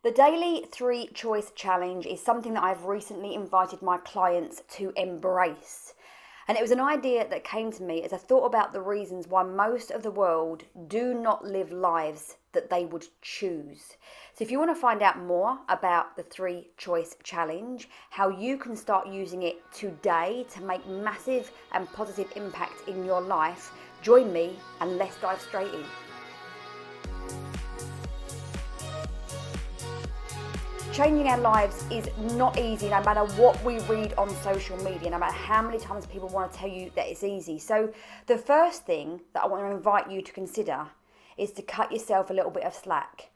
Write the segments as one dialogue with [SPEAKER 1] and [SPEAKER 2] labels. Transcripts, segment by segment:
[SPEAKER 1] The daily 3 choice challenge is something that I've recently invited my clients to embrace. And it was an idea that came to me as I thought about the reasons why most of the world do not live lives that they would choose. So if you want to find out more about the 3 choice challenge, how you can start using it today to make massive and positive impact in your life, join me and let's dive straight in. Changing our lives is not easy, no matter what we read on social media, no matter how many times people want to tell you that it's easy. So the first thing that I want to invite you to consider is to cut yourself a little bit of slack.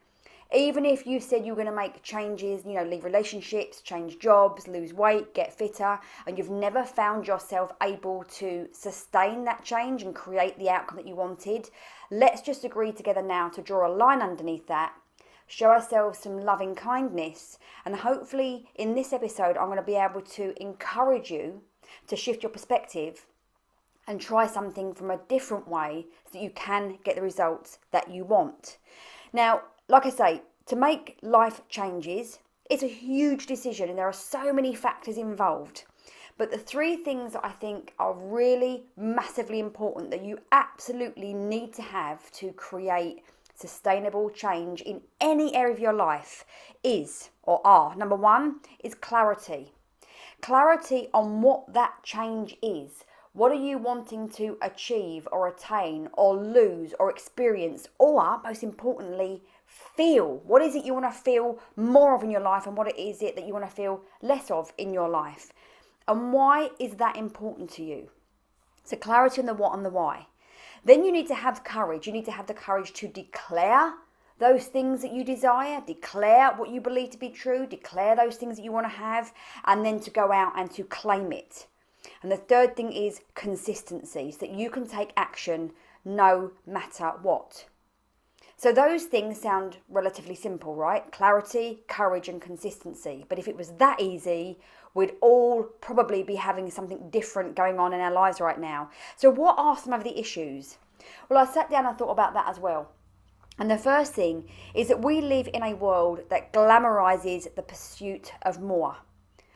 [SPEAKER 1] Even if you said you're going to make changes, leave relationships, change jobs, lose weight, get fitter, and you've never found yourself able to sustain that change and create the outcome that you wanted, let's just agree together now to draw a line underneath that, show ourselves some loving kindness, and hopefully in this episode I'm going to be able to encourage you to shift your perspective and try something from a different way so that you can get the results that you want. Now, like I say, to make life changes, it's a huge decision and there are so many factors involved. But the 3 things that I think are really massively important that you absolutely need to have to create sustainable change in any area of your life are, number 1 is clarity. Clarity on what that change is. What are you wanting to achieve or attain or lose or experience, or most importantly, feel? What is it you want to feel more of in your life, and what is it that you want to feel less of in your life? And why is that important to you? So clarity on the what and the why. Then you need to have courage. You need to have the courage to declare those things that you desire, declare what you believe to be true, declare those things that you want to have, and then to go out and to claim it. And the third thing is consistency, so that you can take action no matter what. So those things sound relatively simple, right? Clarity, courage, and consistency. But if it was that easy, we'd all probably be having something different going on in our lives right now. So what are some of the issues? Well, I sat down and thought about that as well. And the first thing is that we live in a world that glamorizes the pursuit of more.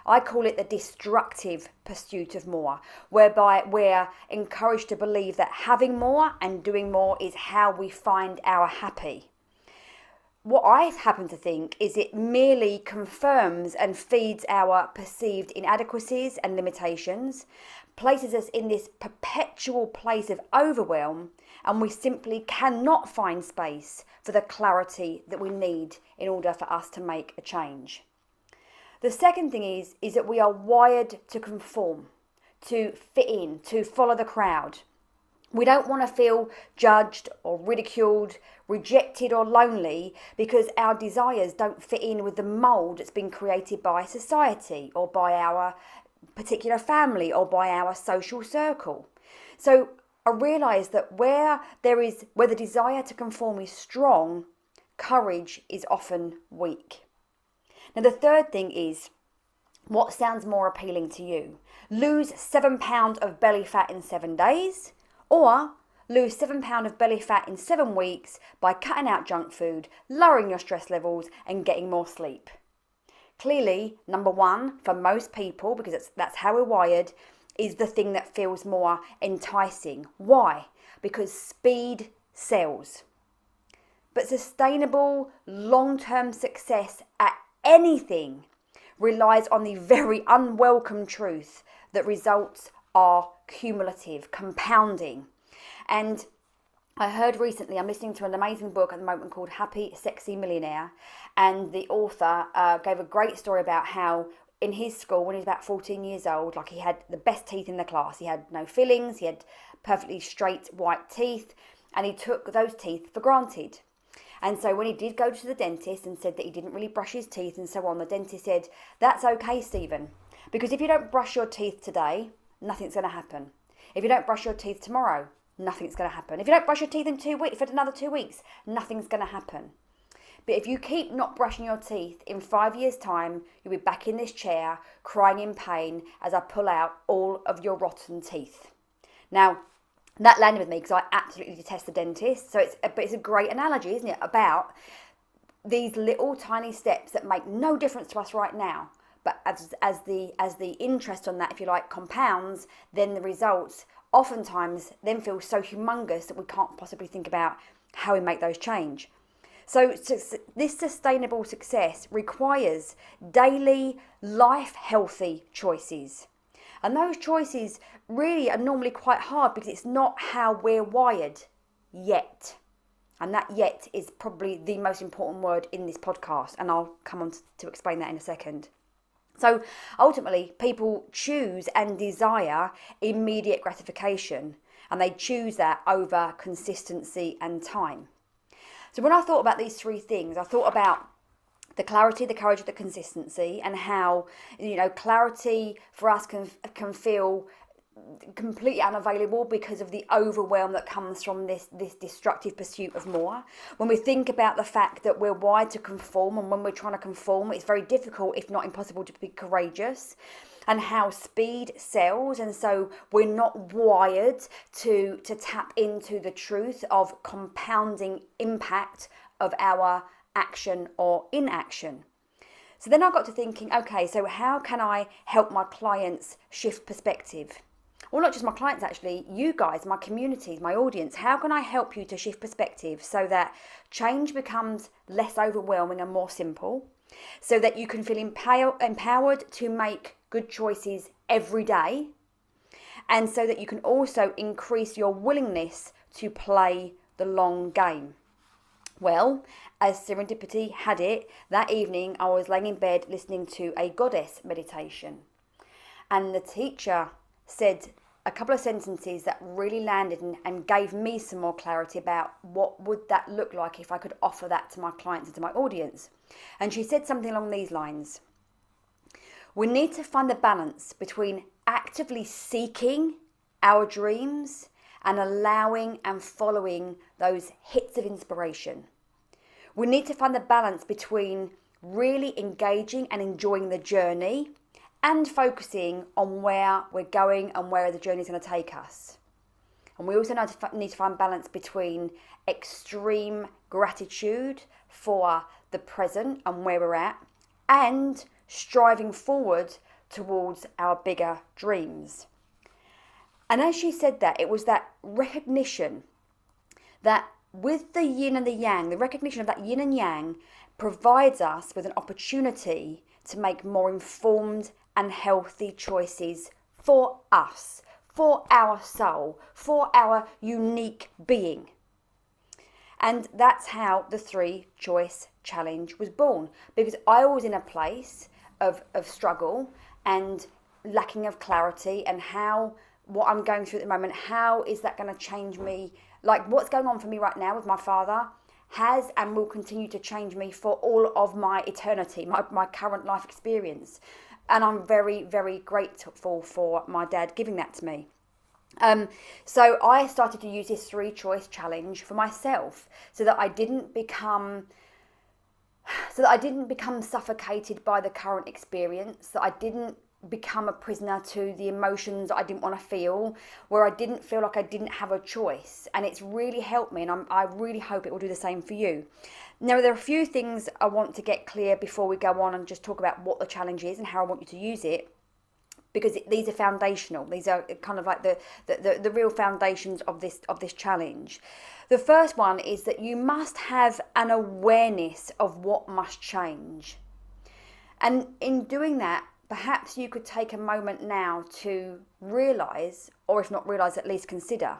[SPEAKER 1] I call it the destructive pursuit of more, whereby we're encouraged to believe that having more and doing more is how we find our happy. What I happen to think is it merely confirms and feeds our perceived inadequacies and limitations, places us in this perpetual place of overwhelm, and we simply cannot find space for the clarity that we need in order for us to make a change. The second thing is that we are wired to conform, to fit in, to follow the crowd. We don't want to feel judged or ridiculed, rejected or lonely because our desires don't fit in with the mold that's been created by society or by our particular family or by our social circle. So I realise that where the desire to conform is strong, courage is often weak. Now the third thing is, what sounds more appealing to you? Lose 7 pounds of belly fat in 7 days, or lose 7 pounds of belly fat in 7 weeks by cutting out junk food, lowering your stress levels and getting more sleep. Clearly, number 1 for most people, because that's how we're wired, is the thing that feels more enticing. Why? Because speed sells. But sustainable, long-term success at anything relies on the very unwelcome truth that results are cumulative, compounding. And I heard recently, I'm listening to an amazing book at the moment called Happy, Sexy Millionaire, and the author gave a great story about how in his school, when he was about 14 years old, he had the best teeth in the class. He had no fillings, he had perfectly straight white teeth, and he took those teeth for granted. And so when he did go to the dentist and said that he didn't really brush his teeth and so on, the dentist said, "That's okay, Stephen, because if you don't brush your teeth today, nothing's going to happen. If you don't brush your teeth tomorrow, nothing's going to happen. If you don't brush your teeth in 2 weeks, for another 2 weeks, nothing's going to happen. But if you keep not brushing your teeth, in 5 years' time, you'll be back in this chair, crying in pain as I pull out all of your rotten teeth." Now, that landed with me because I absolutely detest the dentist. So it's a great analogy, isn't it, about these little tiny steps that make no difference to us right now, but as the interest on that, if you like, compounds, then the results oftentimes then feel so humongous that we can't possibly think about how we make those change. So this sustainable success requires daily life healthy choices. And those choices really are normally quite hard because it's not how we're wired yet. And that yet is probably the most important word in this podcast. And I'll come on to explain that in a second. So ultimately, people choose and desire immediate gratification. And they choose that over consistency and time. So when I thought about these three things, I thought about the clarity, the courage, the consistency, and how, clarity for us can feel completely unavailable because of the overwhelm that comes from this destructive pursuit of more. When we think about the fact that we're wired to conform, and when we're trying to conform, it's very difficult, if not impossible, to be courageous, and how speed sells, and so we're not wired to tap into the truth of compounding impact of our action or inaction. So then I got to thinking, okay, so how can I help my clients shift perspective? Well, not just my clients, actually, you guys, my communities, my audience. How can I help you to shift perspective so that change becomes less overwhelming and more simple, so that you can feel empowered to make good choices every day, and so that you can also increase your willingness to play the long game? Well, as serendipity had it, that evening I was laying in bed listening to a goddess meditation, and the teacher said a couple of sentences that really landed and gave me some more clarity about what would that look like if I could offer that to my clients and to my audience. And she said something along these lines: we need to find a balance between actively seeking our dreams and allowing and following those hits of inspiration. We need to find the balance between really engaging and enjoying the journey and focusing on where we're going and where the journey is going to take us. And we also need to find balance between extreme gratitude for the present and where we're at, and striving forward towards our bigger dreams. And as she said that, it was that recognition that with the yin and the yang, the recognition of that yin and yang provides us with an opportunity to make more informed and healthy choices for us, for our soul, for our unique being. And that's how the 3-choice challenge was born, because I was in a place of struggle and lacking of clarity, and how what I'm going through at the moment, how is that going to change me? Like, what's going on for me right now with my father has and will continue to change me for all of my eternity, my current life experience. And I'm very, very grateful for my dad giving that to me. So I started to use this 3-choice challenge for myself, so that I didn't become suffocated by the current experience, that I didn't become a prisoner to the emotions I didn't want to feel, where I didn't feel like I didn't have a choice. And it's really helped me, and I really hope it will do the same for you. Now, there are a few things I want to get clear before we go on and just talk about what the challenge is and how I want you to use it, because these are foundational. These are kind of like the real foundations of this challenge. The first one is that you must have an awareness of what must change. And in doing that, perhaps you could take a moment now to realise, or if not realise, at least consider,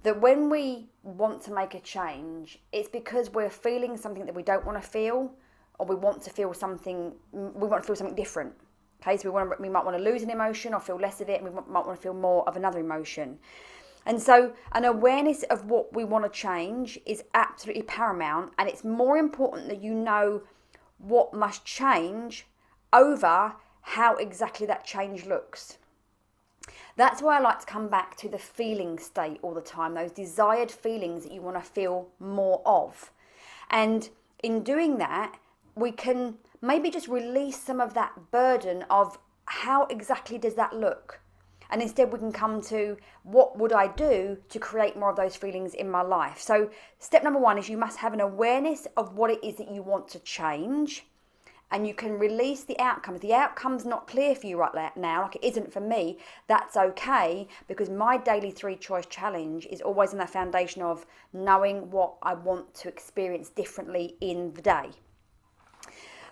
[SPEAKER 1] that when we want to make a change, it's because we're feeling something that we don't want to feel, or we want to feel something different. Okay, so we might want to lose an emotion or feel less of it, and we might want to feel more of another emotion. And so an awareness of what we want to change is absolutely paramount, and it's more important that you know what must change over how exactly that change looks. That's why I like to come back to the feeling state all the time, those desired feelings that you want to feel more of. And in doing that, we can maybe just release some of that burden of how exactly does that look. And instead we can come to, what would I do to create more of those feelings in my life? So step number one is you must have an awareness of what it is that you want to change. And you can release the outcome. If the outcome's not clear for you right now, like it isn't for me, that's okay, because my daily 3-choice challenge is always on the foundation of knowing what I want to experience differently in the day.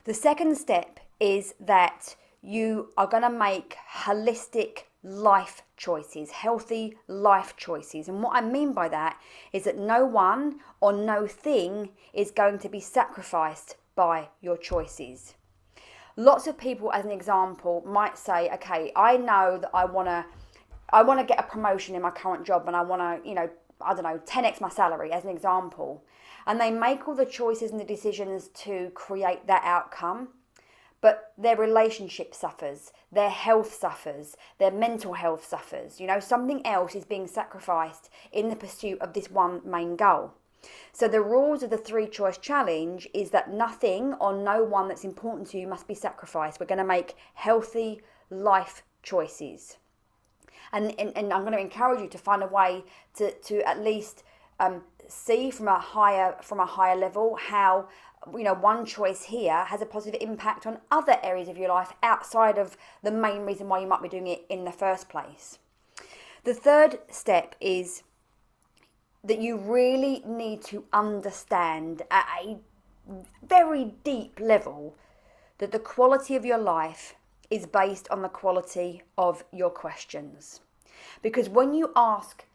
[SPEAKER 1] The second step is that you are going to make holistic life choices, healthy life choices. And what I mean by that is that no one or no thing is going to be sacrificed by your choices. Lots of people, as an example, might say, okay, I know that I want to get a promotion in my current job, and I want to, 10x my salary, as an example. And they make all the choices and the decisions to create that outcome, but their relationship suffers, their health suffers, their mental health suffers. Something else is being sacrificed in the pursuit of this one main goal. So the rules of the 3-choice challenge is that nothing or no one that's important to you must be sacrificed. We're going to make healthy life choices. And I'm going to encourage you to find a way to at least see from a higher level how one choice here has a positive impact on other areas of your life outside of the main reason why you might be doing it in the first place. The third step is that you really need to understand at a very deep level that the quality of your life is based on the quality of your questions. Because when you ask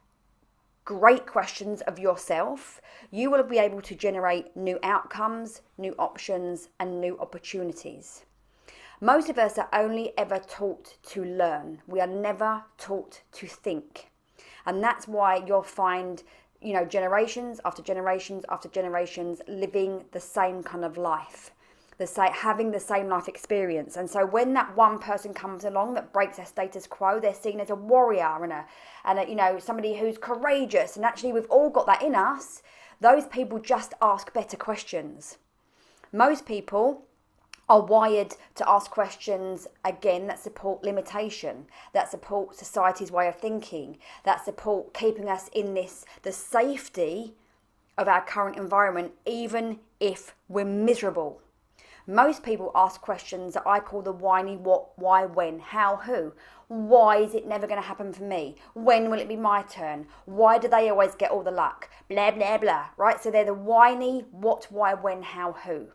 [SPEAKER 1] great questions of yourself, you will be able to generate new outcomes, new options, and new opportunities. Most of us are only ever taught to learn. We are never taught to think. And that's why you'll find generations after generations after generations living the same kind of life, having the same life experience. And so when that one person comes along that breaks their status quo, they're seen as a warrior and somebody who's courageous. And actually, we've all got that in us. Those people just ask better questions. Most people are wired to ask questions, again, that support limitation, that support society's way of thinking, that support keeping us in the safety of our current environment, even if we're miserable. Most people ask questions that I call the whiny what, why, when, how, who. Why is it never going to happen for me? When will it be my turn? Why do they always get all the luck? Blah, blah, blah, right? So they're the whiny what, why, when, how, who.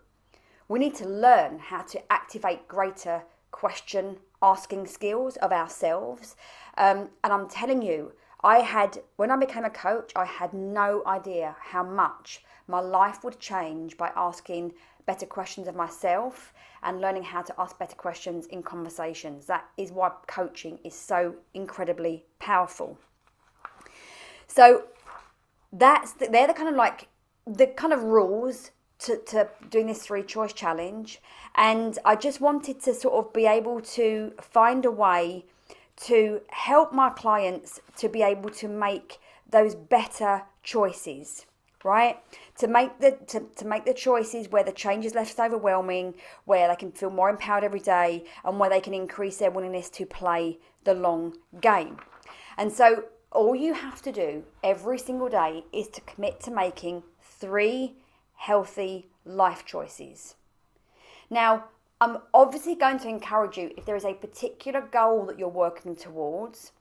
[SPEAKER 1] We need to learn how to activate greater question asking skills of ourselves. And I'm telling you, when I became a coach, I had no idea how much my life would change by asking better questions of myself and learning how to ask better questions in conversations. That is why coaching is so incredibly powerful. So they're the kind of rules to doing this 3-choice challenge. And I just wanted to sort of be able to find a way to help my clients to be able to make those better choices, right? To make the choices where the change is less overwhelming, where they can feel more empowered every day, and where they can increase their willingness to play the long game. And so all you have to do every single day is to commit to making 3 healthy life choices. Now, I'm obviously going to encourage you, if there is a particular goal that you're working towards,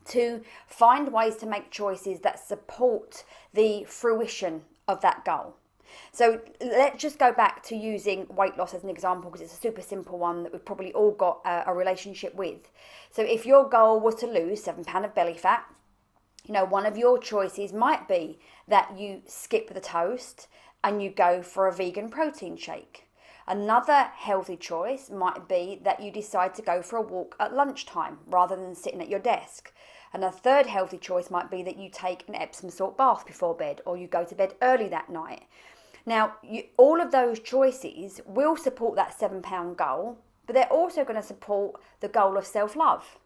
[SPEAKER 1] to find ways to make choices that support the fruition of that goal. So let's just go back to using weight loss as an example, because it's a super simple one that we've probably all got a relationship with. So if your goal was to lose 7 pounds of belly fat, one of your choices might be that you skip the toast and you go for a vegan protein shake. Another healthy choice might be that you decide to go for a walk at lunchtime rather than sitting at your desk. And a third healthy choice might be that you take an Epsom salt bath before bed, or you go to bed early that night. Now, all of those choices will support that 7 pound goal, but they're also going to support the goal of self-love.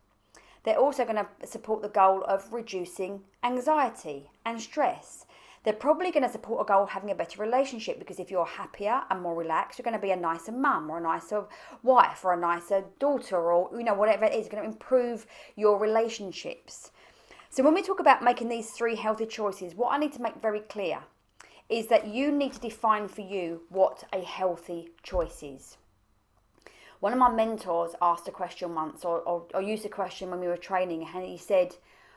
[SPEAKER 1] They're also going to support the goal of reducing anxiety and stress. They're probably going to support a goal of having a better relationship, because if you're happier and more relaxed, you're going to be a nicer mum or a nicer wife or a nicer daughter, or whatever it is, going to improve your relationships. So when we talk about making these 3 healthy choices, what I need to make very clear is that you need to define for you what a healthy choice is. One of my mentors asked a question once, or used a question when we were training, and he said,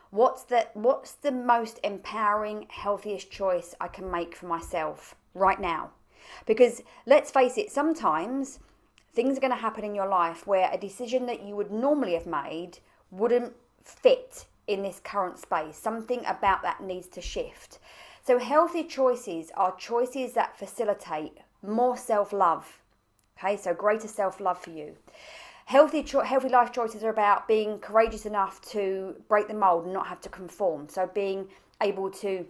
[SPEAKER 1] what's the most empowering, healthiest choice I can make for myself right now? Because let's face it, sometimes things are going to happen in your life where a decision that you would normally have made wouldn't fit in this current space. Something about that needs to shift. So healthy choices are choices that facilitate more self-love. Okay, so greater self-love for you. Healthy life choices are about being courageous enough to break the mold and not have to conform. So being able to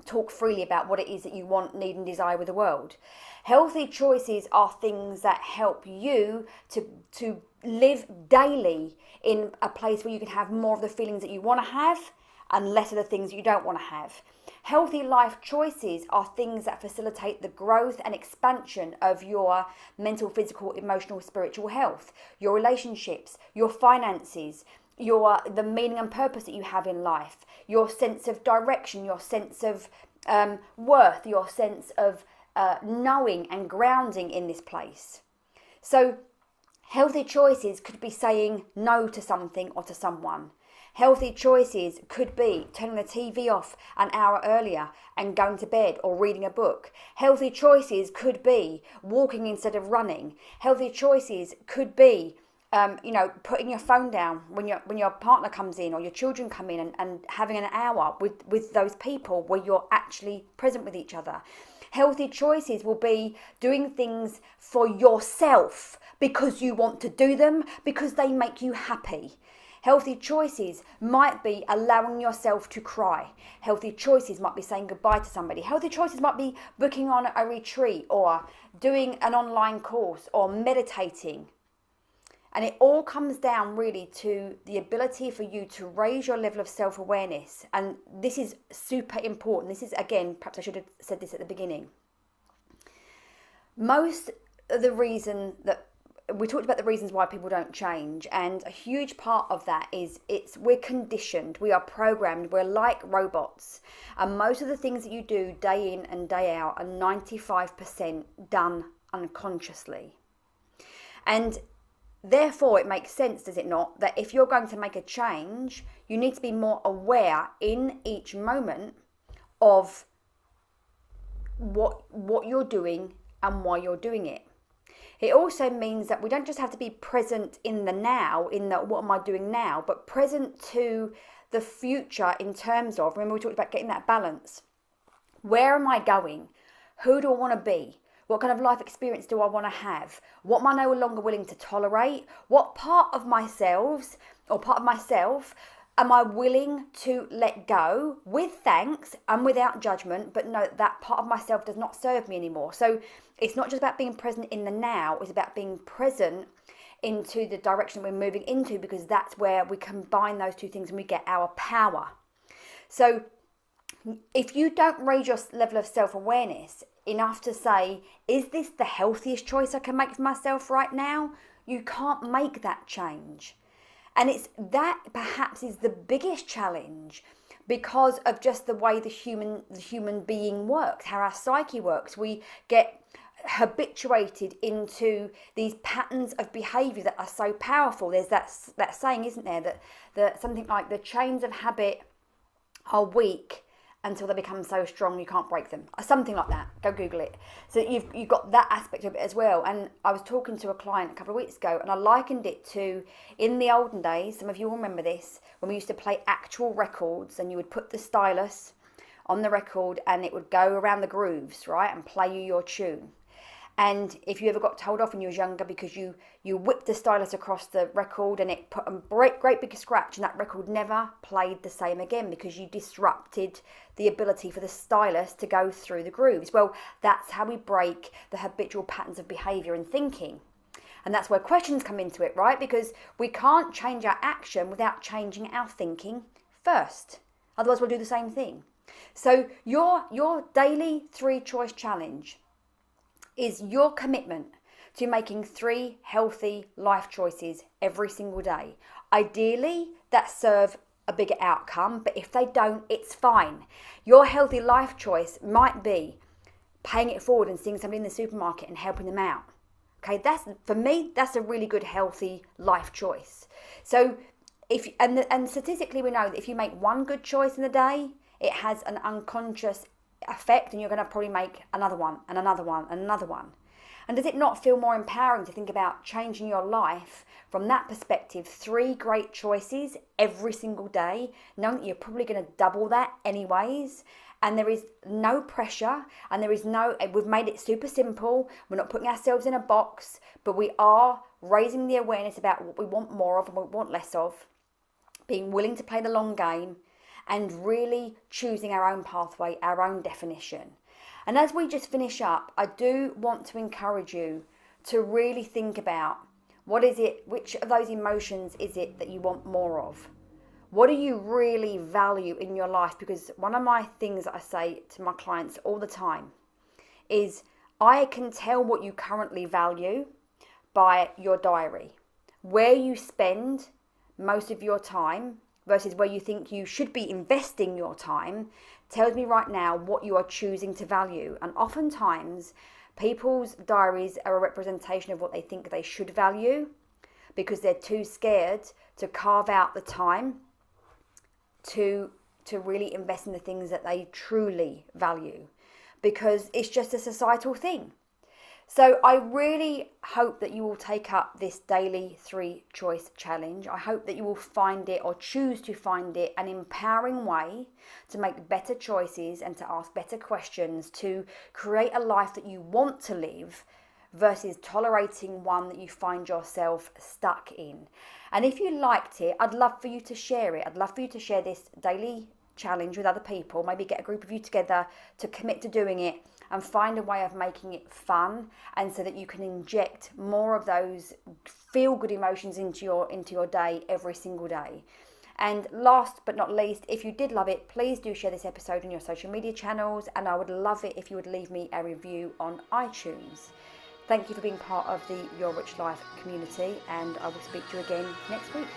[SPEAKER 1] talk freely about what it is that you want, need and desire with the world. Healthy choices are things that help you to live daily in a place where you can have more of the feelings that you want to have and less of the things that you don't want to have. Healthy life choices are things that facilitate the growth and expansion of your mental, physical, emotional, spiritual health, your relationships, your finances, the meaning and purpose that you have in life, your sense of direction, your sense of worth, your sense of knowing and grounding in this place. So healthy choices could be saying no to something or to someone. Healthy choices could be turning the TV off an hour earlier and going to bed or reading a book. Healthy choices could be walking instead of running. Healthy choices could be putting your phone down when your partner comes in or your children come in, and having an hour with those people where you're actually present with each other. Healthy choices will be doing things for yourself because you want to do them, because they make you happy. Healthy choices might be allowing yourself to cry. Healthy choices might be saying goodbye to somebody. Healthy choices might be booking on a retreat or doing an online course or meditating. And it all comes down really to the ability for you to raise your level of self-awareness. And this is super important. This is, again, perhaps I should have said this at the beginning. Most of the reason that we talked about the reasons why people don't change, and a huge part of that is we're conditioned, we are programmed, we're like robots, and most of the things that you do day in and day out are 95% done unconsciously. And therefore it makes sense, does it not, that if you're going to make a change, you need to be more aware in each moment of what you're doing and why you're doing it. It also means that we don't just have to be present in the now, in the what am I doing now, but present to the future in terms of, remember we talked about getting that balance. Where am I going? Who do I want to be? What kind of life experience do I want to have? What am I no longer willing to tolerate? What part of myself am I willing to let go with thanks and without judgment, but no, that part of myself does not serve me anymore. So it's not just about being present in the now, it's about being present into the direction we're moving into, because that's where we combine those two things and we get our power. So if you don't raise your level of self-awareness enough to say, is this the healthiest choice I can make for myself right now? You can't make that change. And it's that perhaps is the biggest challenge, because of just the way the human being works, how our psyche works. We get habituated into these patterns of behavior that are so powerful. There's that saying, isn't there, that something like the chains of habit are weak until they become so strong you can't break them, or something like that. Go Google it. So you've got that aspect of it as well. And I was talking to a client a couple of weeks ago, and I likened it to, in the olden days, some of you will remember this, when we used to play actual records, and you would put the stylus on the record and it would go around the grooves, right, and play you your tune. And if you ever got told off when you was younger because you whipped the stylus across the record and it put a great big scratch, and that record never played the same again because you disrupted the ability for the stylus to go through the grooves. Well, that's how we break the habitual patterns of behaviour and thinking. And that's where questions come into it, right? Because we can't change our action without changing our thinking first. Otherwise we'll do the same thing. So your daily 3-choice challenge is your commitment to making 3 healthy life choices every single day. Ideally, that serve a bigger outcome, but if they don't, it's fine. Your healthy life choice might be paying it forward and seeing somebody in the supermarket and helping them out. Okay, that's, for me, that's a really good healthy life choice. So and statistically we know that if you make one good choice in the day, it has an unconscious effect, and you're going to probably make another one and another one and another one. And does it not feel more empowering to think about changing your life from that perspective? 3 great choices every single day, knowing that you're probably going to double that anyways. And there is no pressure, and we've made it super simple. We're not putting ourselves in a box, but we are raising the awareness about what we want more of and what we want less of, being willing to play the long game, and really choosing our own pathway, our own definition. And as we just finish up, I do want to encourage you to really think about which of those emotions is it that you want more of? What do you really value in your life? Because one of my things that I say to my clients all the time is, I can tell what you currently value by your diary. Where you spend most of your time versus where you think you should be investing your time tells me right now what you are choosing to value. And oftentimes people's diaries are a representation of what they think they should value, because they're too scared to carve out the time to really invest in the things that they truly value, because it's just a societal thing. So I really hope that you will take up this daily 3-choice challenge. I hope that you will find it, or choose to find it, an empowering way to make better choices and to ask better questions, to create a life that you want to live versus tolerating one that you find yourself stuck in. And if you liked it, I'd love for you to share it. I'd love for you to share this daily challenge with other people. Maybe get a group of you together to commit to doing it, and find a way of making it fun, and so that you can inject more of those feel-good emotions into your day every single day. And last but not least, if you did love it, please do share this episode on your social media channels, and I would love it if you would leave me a review on iTunes. Thank you for being part of the Your Rich Life community, and I will speak to you again next week.